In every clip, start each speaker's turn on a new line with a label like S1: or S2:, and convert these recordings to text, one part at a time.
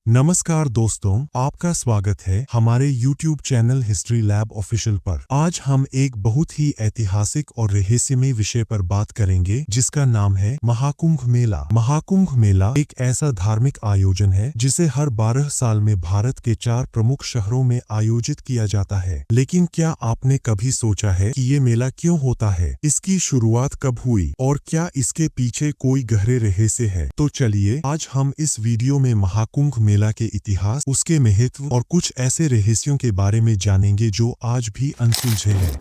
S1: नमस्कार दोस्तों, आपका स्वागत है हमारे YouTube channel history lab official पर। आज हम एक बहुत ही ऐतिहासिक और रहस्यमय विषय पर बात करेंगे जिसका नाम है महाकुंभ मेला। महाकुंभ मेला एक ऐसा धार्मिक आयोजन है जिसे हर 12 साल में भारत के 4 प्रमुख शहरों में आयोजित किया जाता है। लेकिन क्या आपने कभी सोचा है कि ये मेला क्यों होता है, इसकी शुरुआत कब हुई और क्या इसके पीछे कोई गहरे रहस्य है? तो चलिए आज हम इस वीडियो में महाकुंभ मेला के इतिहास, उसके महत्व और कुछ ऐसे रहस्यों के बारे में जानेंगे जो आज भी अनसुलझे हैं।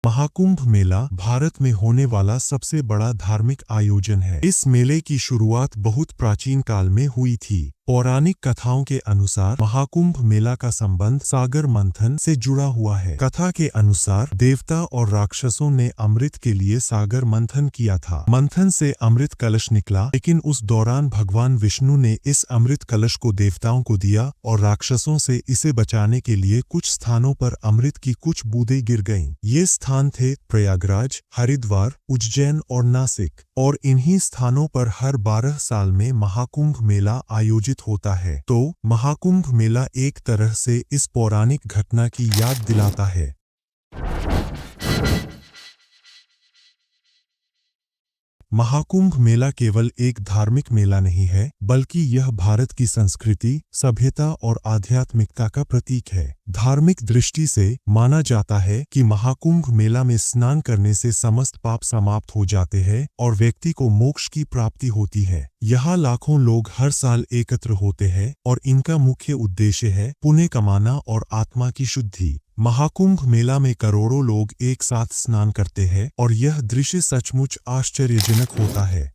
S1: महाकुंभ मेला भारत में होने वाला सबसे बड़ा धार्मिक आयोजन है। इस मेले की शुरुआत बहुत प्राचीन काल में हुई थी। पौराणिक कथाओं के अनुसार महाकुंभ मेला का संबंध सागर मंथन से जुड़ा हुआ है। कथा के अनुसार देवता और राक्षसों ने अमृत के लिए सागर मंथन किया था। मंथन से अमृत कलश निकला, लेकिन उस दौरान भगवान विष्णु ने इस अमृत कलश को देवताओं को दिया और राक्षसों से इसे बचाने के लिए कुछ स्थानों पर अमृत की कुछ बूंदें गिर गईं। ये स्थान थे प्रयागराज, हरिद्वार, उज्जैन और नासिक, और इन्हीं स्थानों पर हर 12 साल में महाकुंभ मेला आयोजित होता है। तो महाकुंभ मेला एक तरह से इस पौराणिक घटना की याद दिलाता है। महाकुंभ मेला केवल एक धार्मिक मेला नहीं है, बल्कि यह भारत की संस्कृति, सभ्यता और आध्यात्मिकता का प्रतीक है। धार्मिक दृष्टि से माना जाता है कि महाकुंभ मेला में स्नान करने से समस्त पाप समाप्त हो जाते हैं और व्यक्ति को मोक्ष की प्राप्ति होती है। यहाँ लाखों लोग हर साल एकत्र होते हैं और इनका मुख्य उद्देश्य है पुण्य कमाना और आत्मा की शुद्धि। महाकुंभ मेला में करोड़ों लोग एक साथ स्नान करते हैं और यह दृश्य सचमुच आश्चर्यजनक होता है।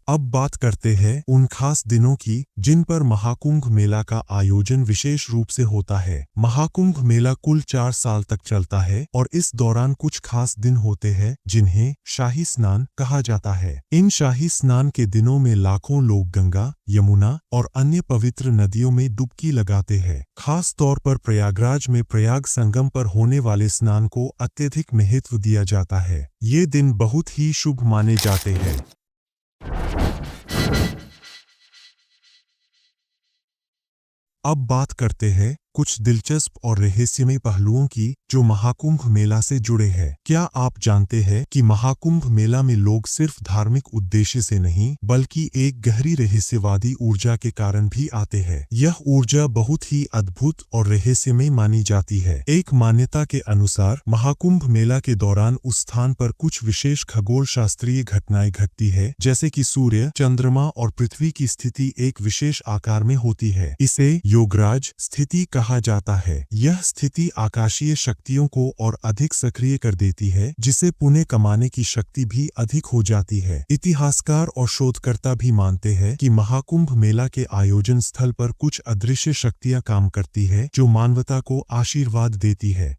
S1: अब बात करते हैं उन खास दिनों की जिन पर महाकुंभ मेला का आयोजन विशेष रूप से होता है। महाकुंभ मेला कुल 4 साल तक चलता है और इस दौरान कुछ खास दिन होते हैं जिन्हें शाही स्नान कहा जाता है। इन शाही स्नान के दिनों में लाखों लोग गंगा, यमुना और अन्य पवित्र नदियों में डुबकी लगाते हैं। खास तौर पर प्रयागराज में प्रयाग संगम पर होने वाले स्नान को अत्यधिक महत्व दिया जाता है। ये दिन बहुत ही शुभ माने जाते हैं। अब बात करते हैं कुछ दिलचस्प और रहस्यमय पहलुओं की जो महाकुंभ मेला से जुड़े हैं। क्या आप जानते हैं कि महाकुंभ मेला में लोग सिर्फ धार्मिक उद्देश्य से नहीं, बल्कि एक गहरी रहस्यवादी ऊर्जा के कारण भी आते हैं। यह ऊर्जा बहुत ही अद्भुत और रहस्यमय मानी जाती है। एक मान्यता के अनुसार महाकुंभ मेला के दौरान उस स्थान पर कुछ विशेष खगोल शास्त्रीय घटनाएं घटती है, जैसे कि सूर्य, चंद्रमा और पृथ्वी की स्थिति एक विशेष आकार में होती है। इसे योगराज स्थिति कहा जाता है। यह स्थिति आकाशीय शक्तियों को और अधिक सक्रिय कर देती है, जिसे पुण्य कमाने की शक्ति भी अधिक हो जाती है। इतिहासकार और शोधकर्ता भी मानते हैं कि महाकुंभ मेला के आयोजन स्थल पर कुछ अदृश्य शक्तियां काम करती है जो मानवता को आशीर्वाद देती है।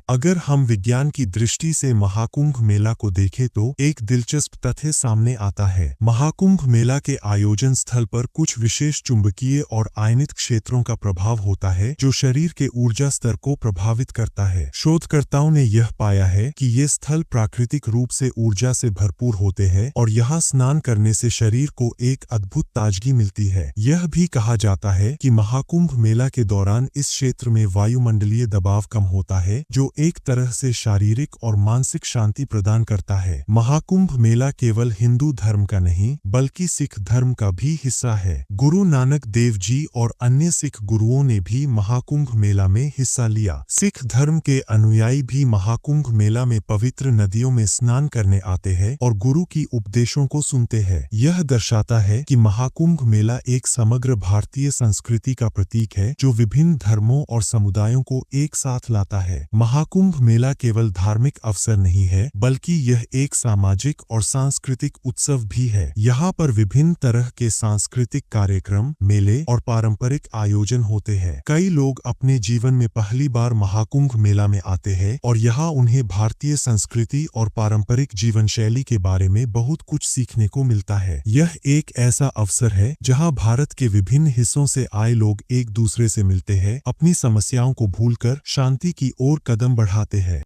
S1: अगर हम विज्ञान की दृष्टि से महाकुंभ मेला को देखें तो एक दिलचस्प तथ्य सामने आता है। महाकुंभ मेला के आयोजन स्थल पर कुछ विशेष चुंबकीय और आयनित क्षेत्रों का प्रभाव होता है जो शरीर के ऊर्जा स्तर को प्रभावित करता है। शोधकर्ताओं ने यह पाया है कि ये स्थल प्राकृतिक रूप से ऊर्जा से भरपूर होते हैं और यहाँ स्नान करने से शरीर को एक अद्भुत ताजगी मिलती है। यह भी कहा जाता है कि महाकुंभ मेला के दौरान इस क्षेत्र में वायुमंडलीय दबाव कम होता है, जो एक तरह से शारीरिक और मानसिक शांति प्रदान करता है। महाकुंभ मेला केवल हिंदू धर्म का नहीं, बल्कि सिख धर्म का भी हिस्सा है। गुरु नानक देव जी और अन्य सिख गुरुओं ने भी महाकुंभ मेला में हिस्सा लिया। सिख धर्म के अनुयायी भी महाकुंभ मेला में पवित्र नदियों में स्नान करने आते हैं और गुरु की उपदेशों को सुनते हैं। यह दर्शाता है कि महाकुंभ मेला एक समग्र भारतीय संस्कृति का प्रतीक है जो विभिन्न धर्मों और समुदायों को एक साथ लाता है। महाकुंभ मेला केवल धार्मिक अवसर नहीं है, बल्कि यह एक सामाजिक और सांस्कृतिक उत्सव भी है। यहाँ पर विभिन्न तरह के सांस्कृतिक कार्यक्रम, मेले और पारंपरिक आयोजन होते हैं। कई लोग अपने जीवन में पहली बार महाकुंभ मेला में आते हैं और यहाँ उन्हें भारतीय संस्कृति और पारंपरिक जीवन शैली के बारे में बहुत कुछ सीखने को मिलता है। यह एक ऐसा अवसर है जहाँ भारत के विभिन्न हिस्सों से आए लोग एक दूसरे से मिलते हैं, अपनी समस्याओं को भूलकर शांति की ओर कदम बढ़ाते हैं।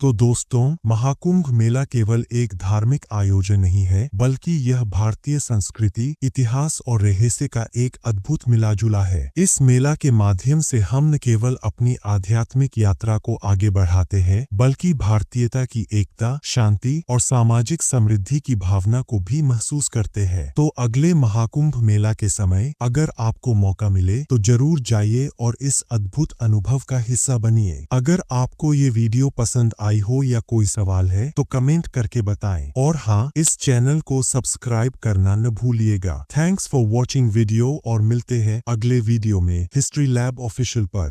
S1: तो दोस्तों, महाकुंभ मेला केवल एक धार्मिक आयोजन नहीं है, बल्कि यह भारतीय संस्कृति, इतिहास और रहस्य का एक अद्भुत मिलाजुला है। इस मेला के माध्यम से हम न केवल अपनी आध्यात्मिक यात्रा को आगे बढ़ाते हैं, बल्कि भारतीयता की एकता, शांति और सामाजिक समृद्धि की भावना को भी महसूस करते हैं। तो अगले महाकुंभ मेला के समय अगर आपको मौका मिले तो जरूर जाइए और इस अद्भुत अनुभव का हिस्सा बनिए। अगर आपको ये वीडियो पसंद आई हो या कोई सवाल है तो कमेंट करके बताएं। और हाँ, इस चैनल को सब्सक्राइब करना न भूलिएगा। थैंक्स फॉर वॉचिंग वीडियो और मिलते हैं अगले वीडियो में हिस्ट्री लैब ऑफिशियल पर।